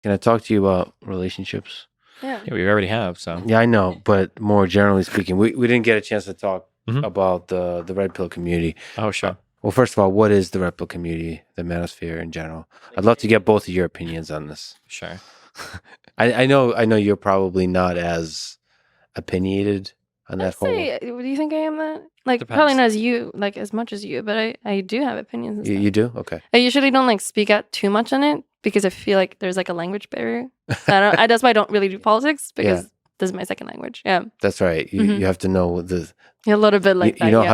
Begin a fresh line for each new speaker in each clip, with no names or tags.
Can I talk to you about relationships?
Yeah.
Yeah, we already have. So
Yeah, I know, but more generally speaking, we didn't get a chance to talk
Mhm.
about the red pill community.
oh sure.
Well, first of all, what is the red pill community, the manosphere in general? I'd love to get both of your opinions on this.
Sure.
I know you're probably not as opinionated on that
I'd
whole.
say, do you think I am that? Like,
Depends.
probably not as you, like, as much as you, but I do have opinions and stuff.
You do? Okay.
I usually don't, like, speak out too much on it because I feel like there's, like, a language barrier. That's why I don't really do politics because this is my second language. Yeah.
That's right. You have to know
A little bit like
you
that,
know
yeah.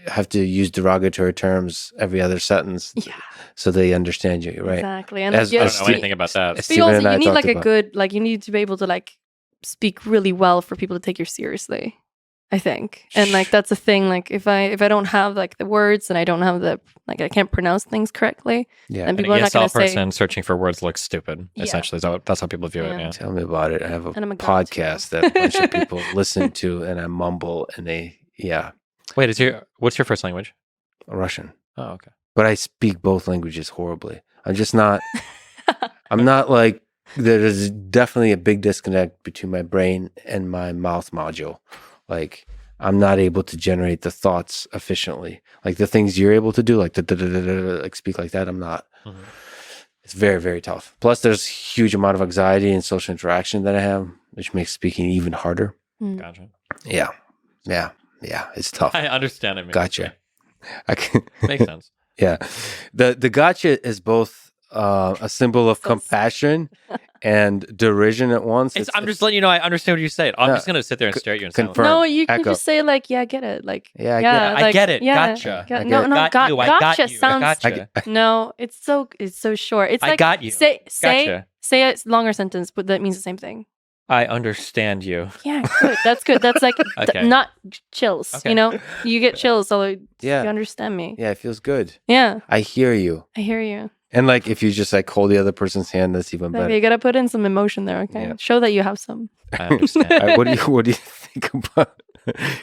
how to use derogatory terms every other sentence.
Yeah.
So they understand you, right?
Exactly. And
As-
like,
I
as
don't know
Steve-
anything about that.
but
Steven
also,
and I
you need
talked
like a
about-
good, like, you need to be able to like speak really well for people to take you seriously, I think. And like, that's the thing. Like, if I don't have like the words and I don't have I can't pronounce things correctly,
Yeah.
then
And
people
a
are not going
ESL
to say,
person searching for words looks stupid.
Yeah.
Essentially, so that's how people view it.
Yeah.
Yeah.
Tell me about it. I have a
And I'm a god too.
podcast that a bunch of people listen to, and I mumble, and
Wait, what's your first language?
Russian.
Oh, okay.
But I speak both languages horribly. I'm just not. I'm not like. There is definitely a big disconnect between my brain and my mouth module. Like, I'm not able to generate the thoughts efficiently. Like the things you're able to do, like like speak like that. I'm not.
Mhm.
It's very, very tough. Plus, there's huge amount of anxiety and social interaction that I have, which makes speaking even harder.
Gotcha.
Yeah. It's tough.
I understand it.
Gotcha. I can.
Makes sense.
Yeah, the gotcha is both a symbol of compassion and derision at once.
I'm just letting you know I understand what you say. I'm
No,
just gonna sit there and stare at you and
confirm.
sound
no, you can
Echo.
just say like, yeah, I get it. Like,
Yeah, I
yeah,
get it.
I
like,
get it.
yeah,
Gotcha.
I
No,
get
no,
it. Got you. I got
gotcha
you. I
sounds.
gotcha.
No, it's so short. It's
I
like
got you.
Say
Gotcha.
say a longer sentence, but that means the same thing.
I understand you.
Yeah, good. That's good. That's like
Okay.
not chills.
Okay.
You know, you get chills, so
Yeah.
you understand me.
Yeah, it feels good.
Yeah,
I hear you.
I hear you.
And like if you just like hold the other person's hand, that's even better.
Okay, you gotta put in some emotion there. Okay,
Yeah.
show that you have some.
I understand.
All right, what do you think about?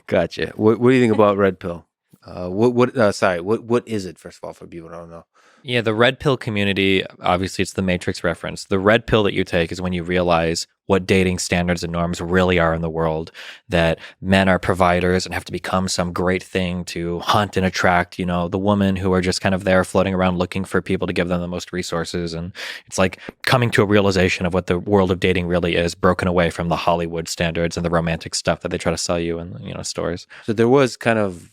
Gotcha. What do you think about red pill? What is it, first of all, for people who don't know?
Yeah, the red pill community, obviously it's the Matrix reference. The red pill that you take is when you realize what dating standards and norms really are in the world, that men are providers and have to become some great thing to hunt and attract, the women who are just kind of there floating around looking for people to give them the most resources. And it's like coming to a realization of what the world of dating really is, broken away from the Hollywood standards and the romantic stuff that they try to sell you in, stores.
So there was kind of,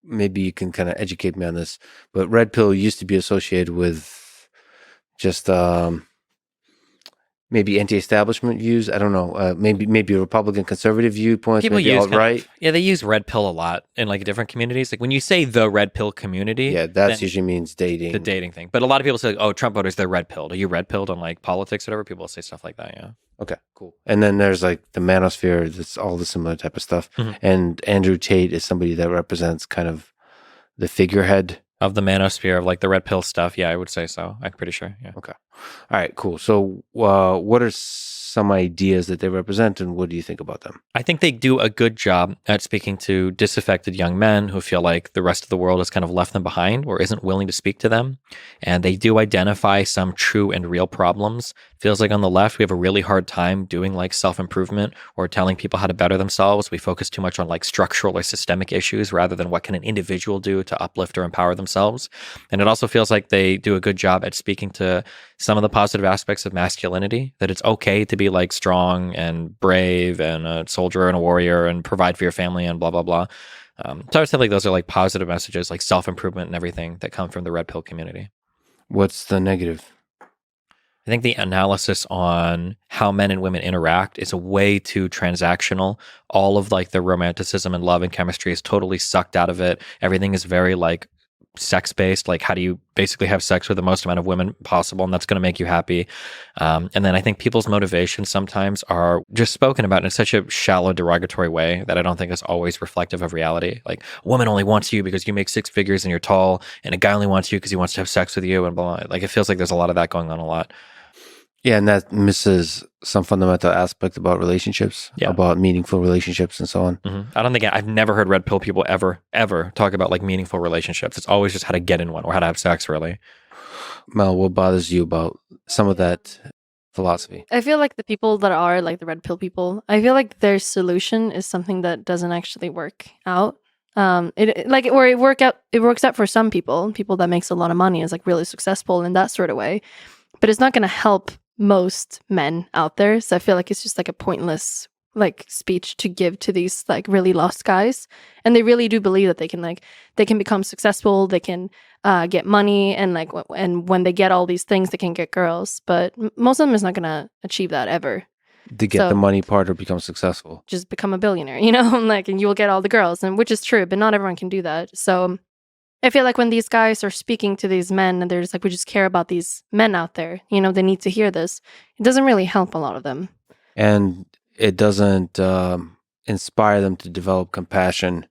maybe you can kind of educate me on this, but red pill used to be associated with just maybe anti-establishment views. I don't know. Maybe a Republican conservative viewpoints.
People
maybe
use
alt-right.
they use red pill a lot in like different communities. Like when you say the red pill community,
Yeah, that
then
usually means dating.
the dating thing. But a lot of people say, like, oh, Trump voters, they're red pilled. Are you red pilled on like politics or whatever? People say stuff like that. Yeah.
Okay, cool. And then there's like the manosphere. That's all the similar type of stuff.
Mhm.
And Andrew Tate is somebody that represents kind of the figurehead.
Of the manosphere of like the red pill stuff. Yeah, I would say so. I'm pretty sure. Yeah.
Okay. All right, cool. So what are some ideas that they represent, and what do you think about them?
I think they do a good job at speaking to disaffected young men who feel like the rest of the world has kind of left them behind or isn't willing to speak to them. And they do identify some true and real problems. Feels like on the left, we have a really hard time doing like self-improvement or telling people how to better themselves. We focus too much on like structural or systemic issues rather than what can an individual do to uplift or empower themselves. And it also feels like they do a good job at speaking to some of the positive aspects of masculinity, that it's okay to be like strong and brave and a soldier and a warrior and provide for your family and blah, blah, blah. So I would say like those are like positive messages, like self-improvement and everything that come from the red pill community.
What's the negative?
I think the analysis on how men and women interact is a way too transactional. All of like the romanticism and love and chemistry is totally sucked out of it. Everything is very like sex-based, like how do you basically have sex with the most amount of women possible, and that's going to make you happy. And then I think people's motivations sometimes are just spoken about in such a shallow, derogatory way that I don't think is always reflective of reality. Like a woman only wants you because you make six figures and you're tall, and a guy only wants you because he wants to have sex with you, and blah, blah. Like it feels like there's a lot of that going on a lot.
Yeah, and that misses some fundamental aspect about relationships, about meaningful relationships and so on.
Mm-hmm. I don't think I've never heard red pill people ever talk about like meaningful relationships. It's always just how to get in one or how to have sex, really.
Mel, what bothers you about some of that philosophy.
I feel like the people that are like the red pill people, I feel like their solution is something that doesn't actually work out. It works out for some people that makes a lot of money, is like really successful in that sort of way, but it's not going to help most men out there. So I feel like it's just like a pointless like speech to give to these like really lost guys, and they really do believe that they can become successful, they can get money, and like and when they get all these things, they can get girls. But most of them is not going to achieve that ever.
To get the money part or become successful.
Just become a billionaire, you know, like, and you will get all the girls, and which is true, but not everyone can do that. So I feel like when these guys are speaking to these men and they're just like, we just care about these men out there, you know, they need to hear this. It doesn't really help a lot of them.
And it doesn't inspire them to develop compassion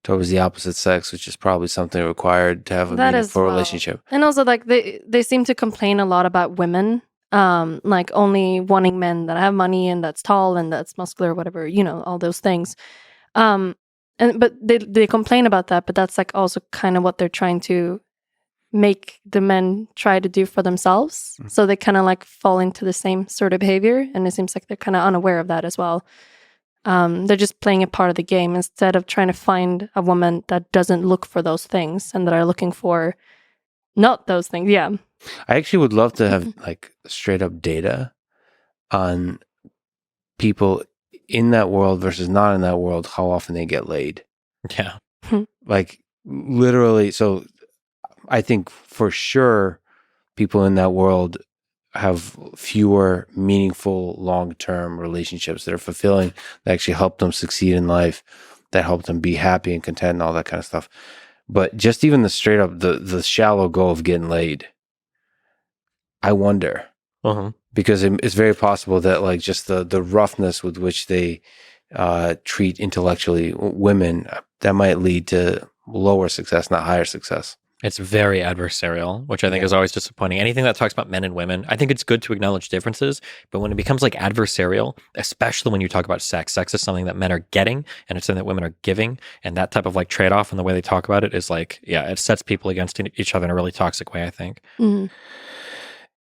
towards the opposite sex, which is probably something required to have a meaningful relationship.
And also, like, they seem to complain a lot about women, like only wanting men that have money and that's tall and that's muscular, whatever, you know, all those things. But they complain about that, but that's like also kind of what they're trying to make the men try to do for themselves. Mm-hmm. So they kind of like fall into the same sort of behavior, and it seems like they're kind of unaware of that as well. They're just playing a part of the game instead of trying to find a woman that doesn't look for those things and that are looking for not those things. Yeah.
I actually would love to have like straight up data on people in that world versus not in that world, how often they get laid.
Yeah.
Like literally. So I think for sure people in that world have fewer meaningful long-term relationships that are fulfilling, that actually help them succeed in life, that help them be happy and content and all that kind of stuff. But just even the straight up, the shallow goal of getting laid, I wonder. Because it's very possible that like just the roughness with which they treat intellectually women, that might lead to lower success, not higher success.
It's very adversarial, which I think is always disappointing. Anything that talks about men and women, I think it's good to acknowledge differences, but when it becomes like adversarial, especially when you talk about sex is something that men are getting and it's something that women are giving, and that type of like trade-off and the way they talk about it is like, yeah, it sets people against each other in a really toxic way, I think.
Mm-hmm.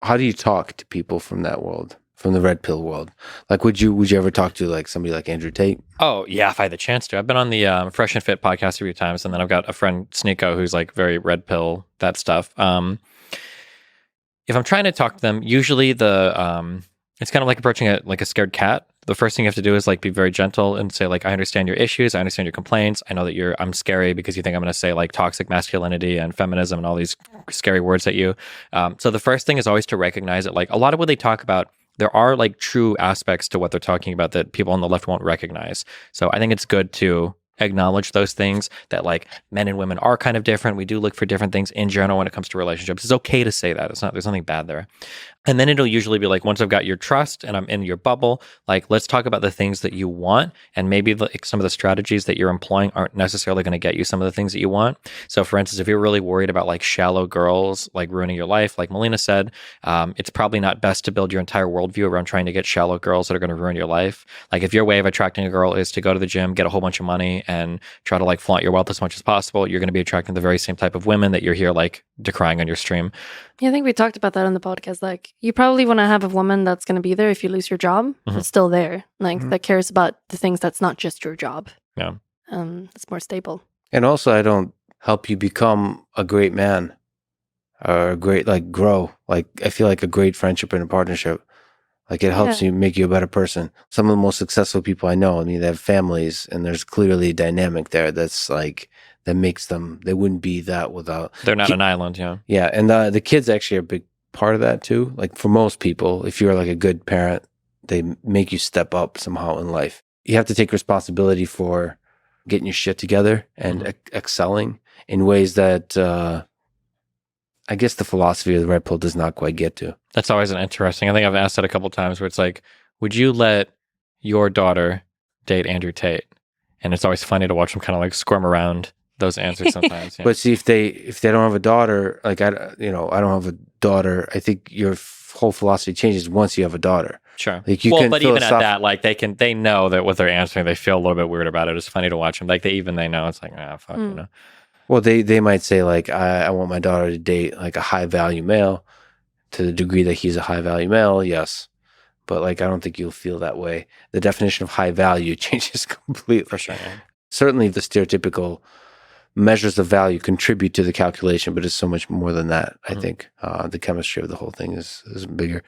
How do you talk to people from that world? From the red pill world? Like, would you ever talk to like somebody like Andrew Tate?
Oh yeah, if I had the chance to. I've been on the Fresh and Fit podcast a few times, and then I've got a friend Sneeko who's like very red pill, that stuff. If I'm trying to talk to them, usually it's kind of like approaching a scared cat. The first thing you have to do is like be very gentle and say like, I understand your issues, I understand your complaints, I know that I'm scary because you think I'm going to say like toxic masculinity and feminism and all these scary words at you. So the first thing is always to recognize it. Like a lot of what they talk about, there are like true aspects to what they're talking about that people on the left won't recognize. So I think it's good to acknowledge those things, that like men and women are kind of different. We do look for different things in general when it comes to relationships. It's okay to say that. There's nothing bad there. And then it'll usually be like, once I've got your trust and I'm in your bubble, like let's talk about the things that you want, and maybe like some of the strategies that you're employing aren't necessarily going to get you some of the things that you want. So for instance, if you're really worried about like shallow girls like ruining your life, like Melina said, it's probably not best to build your entire worldview around trying to get shallow girls that are going to ruin your life. Like if your way of attracting a girl is to go to the gym, get a whole bunch of money, and try to like flaunt your wealth as much as possible, you're going to be attracting the very same type of women that you're here like decrying on your stream.
Yeah, I think we talked about that on the podcast. Like, you probably want to have a woman that's going to be there if you lose your job, but still there. Like, that cares about the things that's not just your job.
Yeah.
It's more stable.
And also, I don't help you become a great man or a great, like, grow. Like, I feel like a great friendship and a partnership. Like, it helps you make you a better person. Some of the most successful people I know, I mean, they have families, and there's clearly a dynamic there that's like, that makes them, they wouldn't be that without.
They're not an island, yeah.
Yeah, and the kids actually are a big part of that too. Like for most people, if you're like a good parent, they make you step up somehow in life. You have to take responsibility for getting your shit together and excelling in ways that I guess the philosophy of the red pill does not quite get to.
That's always an interesting. I think I've asked that a couple of times where it's like, would you let your daughter date Andrew Tate? And it's always funny to watch them kind of like squirm around those answers sometimes. Yeah.
But see, if they don't have a daughter, like I don't have a daughter, I think your whole philosophy changes once you have a daughter.
Sure.
Like
but even at that, like they know that what they're answering, they feel a little bit weird about it. It's funny to watch them. Like they know it's like, fuck, you know.
Well, they might say like, I want my daughter to date like a high value male. To the degree that he's a high value male, yes. but like I don't think you'll feel that way. The definition of high value changes completely.
For sure. Yeah.
Certainly the stereotypical measures of value contribute to the calculation, but it's so much more than that. I think the chemistry of the whole thing is bigger.